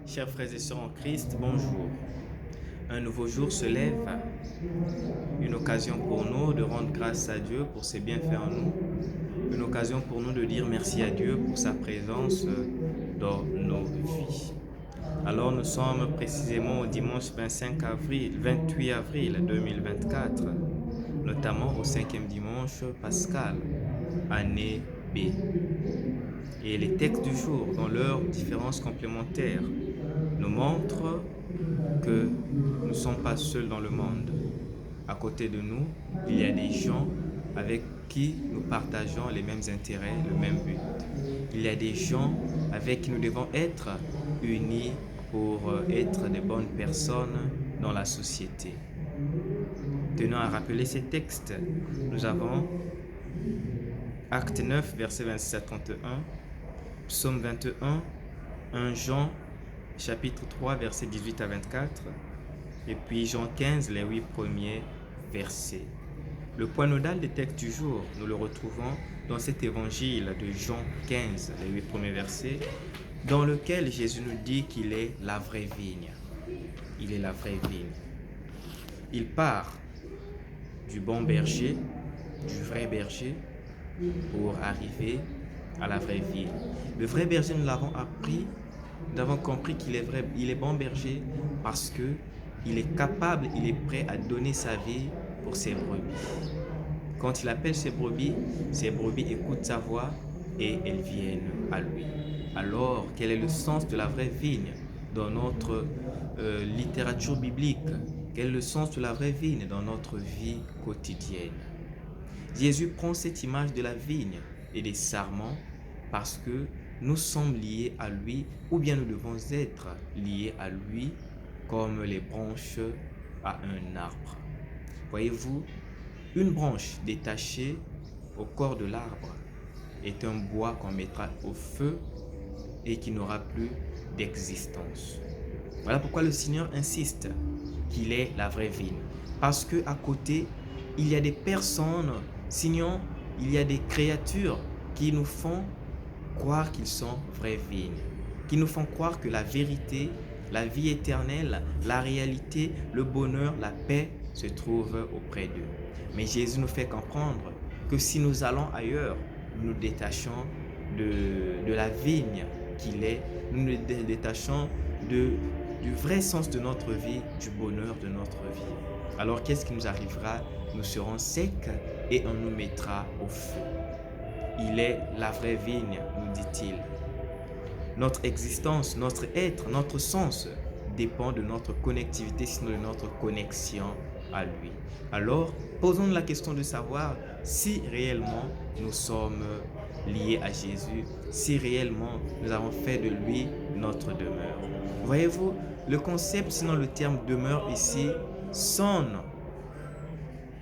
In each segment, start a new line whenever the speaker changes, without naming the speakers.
Chers frères et sœurs en Christ, bonjour. Un nouveau jour se lève, une occasion pour nous de rendre grâce à Dieu pour ses bienfaits en nous, une occasion pour nous de dire merci à Dieu pour sa présence dans nos vies. Alors nous sommes précisément au dimanche 28 avril 2024, notamment au 5e dimanche pascal, année B. Et les textes du jour, dans leurs différences complémentaires, nous montrent que nous ne sommes pas seuls dans le monde. À côté de nous, il y a des gens avec qui nous partageons les mêmes intérêts, le même but. Il y a des gens avec qui nous devons être unis pour être des bonnes personnes dans la société. Tenant à rappeler ces textes, nous avons Acte 9, versets 26 à 31, Psaume 21, 1 Jean, chapitre 3, versets 18 à 24, et puis Jean 15, les 8 premiers versets. Le point nodal des textes du jour, nous le retrouvons dans cet évangile de Jean 15, les 8 premiers versets, dans lequel Jésus nous dit qu'il est la vraie vigne. Il est la vraie vigne. Il part du bon berger, du vrai berger, pour arriver à la vraie vigne. Le vrai berger, nous l'avons appris, nous avons compris qu'il est vrai, il est bon berger parce que il est capable, il est prêt à donner sa vie pour ses brebis. Quand il appelle ses brebis écoutent sa voix et elles viennent à lui. Alors, quel est le sens de la vraie vigne dans notre littérature biblique? Quel est le sens de la vraie vigne dans notre vie quotidienne? Jésus prend cette image de la vigne et des sarments parce que nous sommes liés à lui, ou bien nous devons être liés à lui comme les branches à un arbre. Voyez-vous, une branche détachée au corps de l'arbre est un bois qu'on mettra au feu et qui n'aura plus d'existence. Voilà pourquoi le Seigneur insiste qu'il est la vraie vigne. Parce qu'à côté, il y a des personnes, sinon il y a des créatures qui nous font croire qu'ils sont vraies vignes, qui nous font croire que la vérité, la vie éternelle, la réalité, le bonheur, la paix se trouvent auprès d'eux. Mais Jésus nous fait comprendre que si nous allons ailleurs, nous nous détachons de la vigne qu'il est, nous nous détachons du vrai sens de notre vie, du bonheur de notre vie. Alors qu'est-ce qui nous arrivera? Nous serons secs et on nous mettra au feu. Il est la vraie vigne, nous dit-il. Notre existence, notre être, notre sens dépend de notre connectivité, sinon de notre connexion à lui. Alors, posons-nous la question de savoir si réellement nous sommes liés à Jésus, si réellement nous avons fait de lui notre demeure. Voyez-vous, le concept, sinon le terme demeure ici, sonne,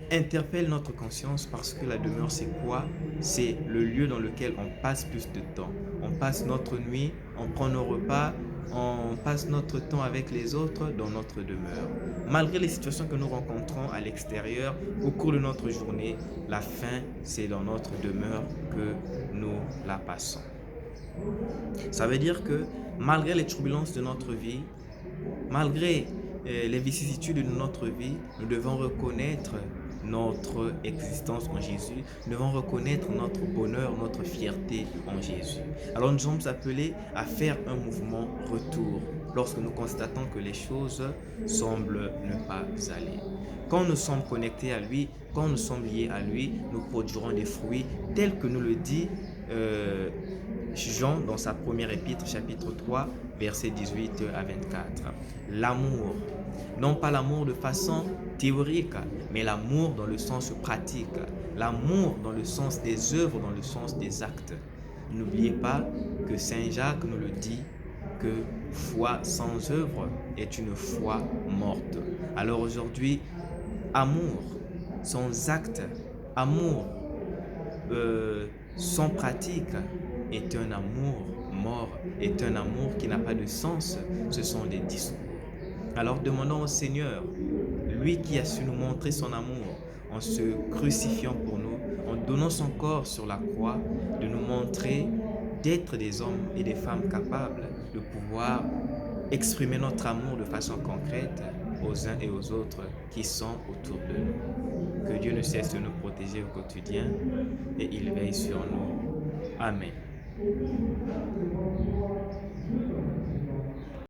interpelle notre conscience parce que la demeure, c'est quoi? C'est le lieu dans lequel on passe plus de temps. On passe notre nuit, on prend nos repas, on passe notre temps avec les autres dans notre demeure. Malgré les situations que nous rencontrons à l'extérieur, au cours de notre journée, la fin, c'est dans notre demeure que nous la passons. Ça veut dire que malgré les turbulences de notre vie, malgré les vicissitudes de notre vie, nous devons reconnaître notre existence en Jésus, nous devons reconnaître notre bonheur, notre fierté en Jésus. Alors nous sommes appelés à faire un mouvement retour lorsque nous constatons que les choses semblent ne pas aller. Quand nous sommes connectés à lui, quand nous sommes liés à lui, nous produirons des fruits tels que nous le dit Jean dans sa première épître, chapitre 3, versets 18 à 24. L'amour, non pas l'amour de façon théorique, mais l'amour dans le sens pratique, l'amour dans le sens des œuvres, dans le sens des actes. N'oubliez pas que Saint Jacques nous le dit, que foi sans œuvre est une foi morte. Alors aujourd'hui, amour sans acte, amour sans pratique est un amour mort, est un amour qui n'a pas de sens, ce sont des discours. Alors demandons au Seigneur, lui qui a su nous montrer son amour en se crucifiant pour nous, en donnant son corps sur la croix, de nous montrer d'être des hommes et des femmes capables de pouvoir exprimer notre amour de façon concrète aux uns et aux autres qui sont autour de nous. Que Dieu ne cesse de nous protéger au quotidien et il veille sur nous. Amen.